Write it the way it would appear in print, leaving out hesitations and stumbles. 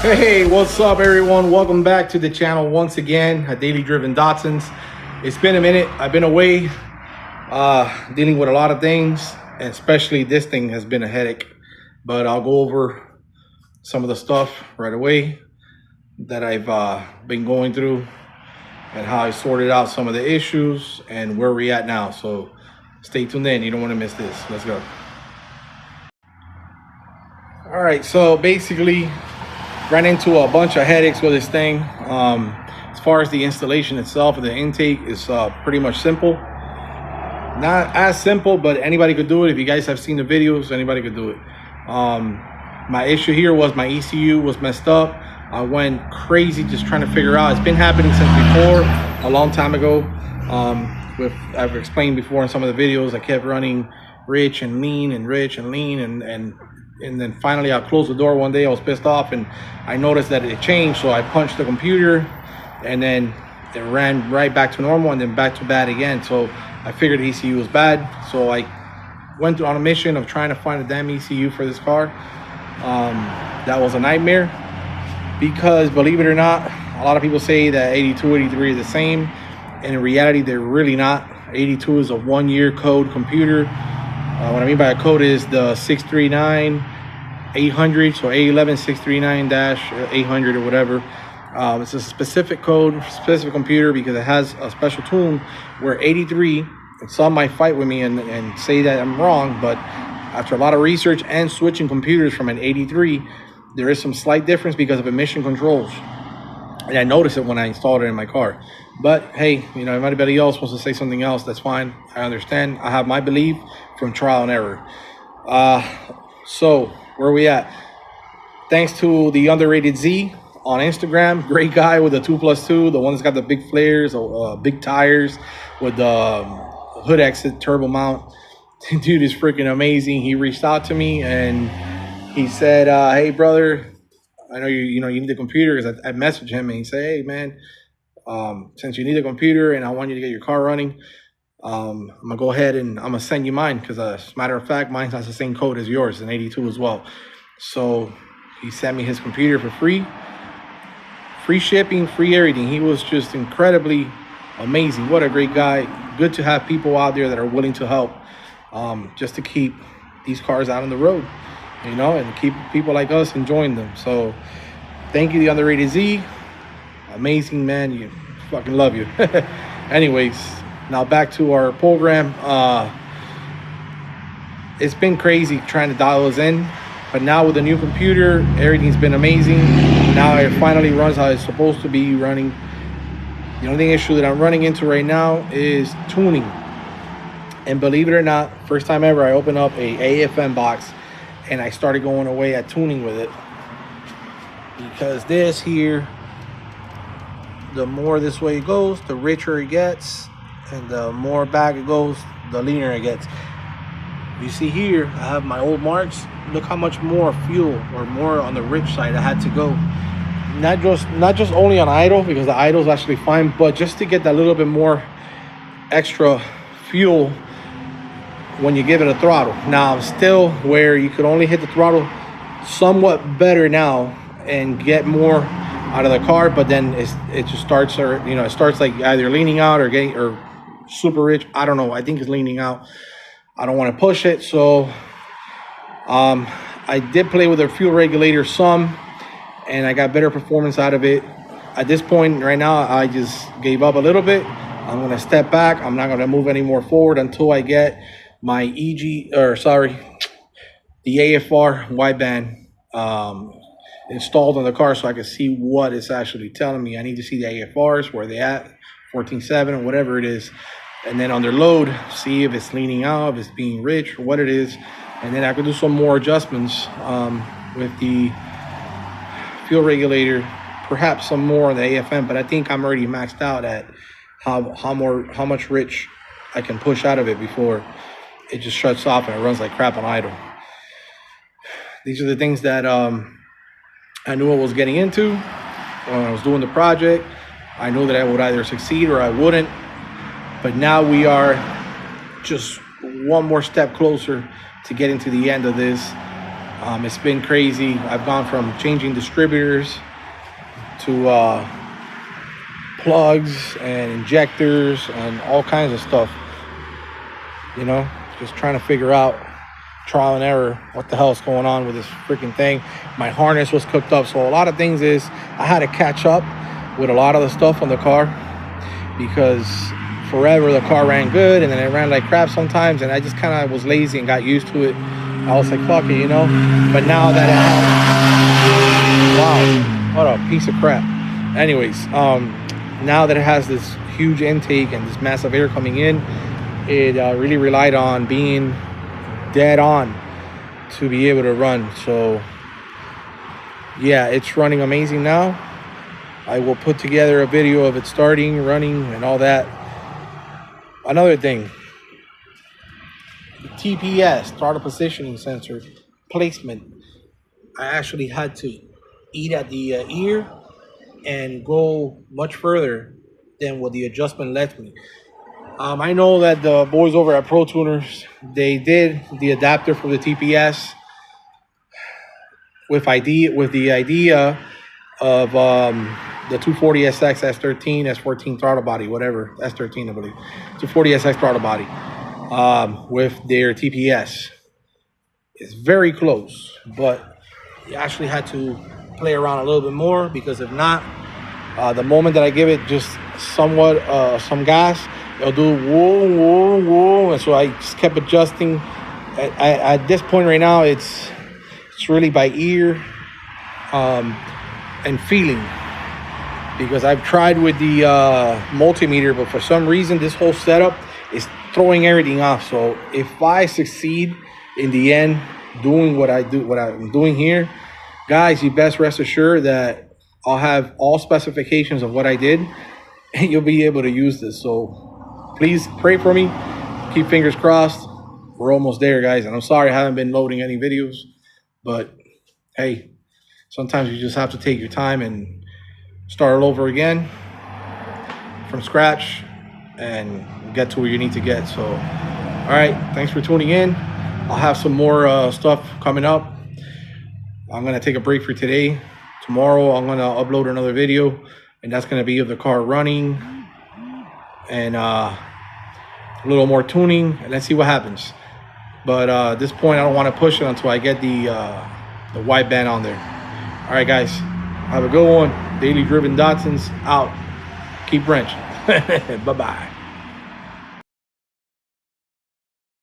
Hey, what's up, everyone? Welcome back to the channel once again at Daily Driven Datsuns. It's been a minute. I've been away dealing with a lot of things, and especially this thing has been a headache. But I'll go over some of the stuff right away that I've been going through and how I sorted out some of the issues and where we're at now. So stay tuned in. You don't want to miss this. Let's go. All right, so basically ran into a bunch of headaches with this thing. As far as the installation itself, the intake is pretty much simple. Not as simple, but anybody could do it. If you guys have seen the videos, anybody could do it. My issue here was my ECU was messed up. I went crazy just trying to figure out. It's been happening since before, a long time ago. I've explained before in some of the videos, I kept running rich and lean and rich and lean, and then finally I closed the door one day. I was pissed off and I noticed that it changed. So I punched the computer and then it ran right back to normal and then back to bad again. So I figured the ECU was bad. So I went on a mission of trying to find a damn ECU for this car. That was a nightmare because, believe it or not, a lot of people say that 82, 83 is the same. And in reality, they're really not. 82 is a 1-year code computer. What I mean by a code is the 639-800, so A11-639-800 or whatever. It's a specific code, specific computer, because it has a special tune where 83, and some might fight with me and say that I'm wrong, but after a lot of research and switching computers from an 83, there is some slight difference because of emission controls. And I noticed it when I installed it in my car. But hey, you know, if anybody else wants to say something else, that's fine. I understand. I have my belief from trial and error. So where are we at? Thanks to the underrated Z on Instagram, great guy with the 2+2, the one that's got the big flares, big tires with the hood exit turbo mount. Dude is freaking amazing. He reached out to me and he said, hey brother, I know you need a computer, because I messaged him and he said, hey man, since you need a computer and I want you to get your car running, I'm gonna go ahead and I'm gonna send you mine, because as a matter of fact, mine has the same code as yours, an 82 as well. So he sent me his computer for free shipping, free everything. He was just incredibly amazing. What a great guy. Good to have people out there that are willing to help, just to keep these cars out on the road, you know, and keep people like us enjoying them. So thank you, the underrated Z. Amazing, man. You fucking love you. Anyways, now back to our program. It's been crazy trying to dial us in, but now with the new computer, everything's been amazing. Now it finally runs how it's supposed to be running. The only issue that I'm running into right now is tuning. And believe it or not, first time ever, I opened up a AFM box and I started going away at tuning with it, because this here, the more this way it goes, the richer it gets, and the more back it goes, the leaner it gets. You see here, I have my old marks. Look how much more fuel, or more on the rich side, I had to go. Not just only on idle, because the idle is actually fine, but just to get that little bit more extra fuel when you give it a throttle. Now I'm still where you could only hit the throttle somewhat better now and get more out of the car, but then it just starts, or it starts like either leaning out or getting, or super rich. I don't know. I think it's leaning out. I don't want to push it, so I did play with the fuel regulator some, and I got better performance out of it. At this point right now, I just gave up a little bit. I'm gonna step back. I'm not gonna move any more forward until I get my the AFR wideband installed on the car, so I can see what it's actually telling me. I need to see the AFRs, where they at, 14.7 or whatever it is, and then under load, see if it's leaning out, if it's being rich, or what it is, and then I could do some more adjustments with the fuel regulator, perhaps some more on the AFM. But I think I'm already maxed out at how much rich I can push out of it before it just shuts off and it runs like crap on idle. These are the things that I knew I was getting into when I was doing the project. I knew that I would either succeed or I wouldn't, but now we are just one more step closer to getting to the end of this. It's been crazy. I've gone from changing distributors to plugs and injectors and all kinds of stuff. You know, just trying to figure out, trial and error, what the hell is going on with this freaking thing. My harness was cooked up, so a lot of things is I had to catch up with a lot of the stuff on the car, because forever the car ran good and then it ran like crap sometimes, and I just kind of was lazy and got used to it. I was like, fuck it, you know. But now that it has, wow, what a piece of crap. Anyways, now that it has this huge intake and this massive air coming in, it really relied on being dead on to be able to run. So yeah, it's running amazing now. I will put together a video of it starting, running, and all that. Another thing, the TPS, throttle positioning sensor placement, I actually had to eat at the ear and go much further than what the adjustment lets me. I know that the boys over at Pro Tuners, they did the adapter for the TPS with the idea of the 240SX S13, S14 throttle body, whatever, S13 I believe, 240SX throttle body, with their TPS. It's very close, but you actually had to play around a little bit more, because if not, the moment that I give it just somewhat some gas, it'll do whoa, whoa, whoa. And so I just kept adjusting. At this point right now, it's really by ear and feeling, because I've tried with the multimeter, but for some reason this whole setup is throwing everything off. So if I succeed in the end doing what I'm doing here, guys, you best rest assured that I'll have all specifications of what I did, and you'll be able to use this. So please pray for me. Keep fingers crossed. We're almost there, guys. And I'm sorry I haven't been loading any videos, but hey, sometimes you just have to take your time and start all over again from scratch and get to where you need to get. So, all right, thanks for tuning in. I'll have some more stuff coming up. I'm gonna take a break for today. Tomorrow I'm gonna upload another video, and that's gonna be of the car running and a little more tuning, and let's see what happens. But at this point, I don't want to push it until I get the wideband on there. All right, guys, have a good one. Daily Driven Datsuns out. Keep wrenching. Bye-bye.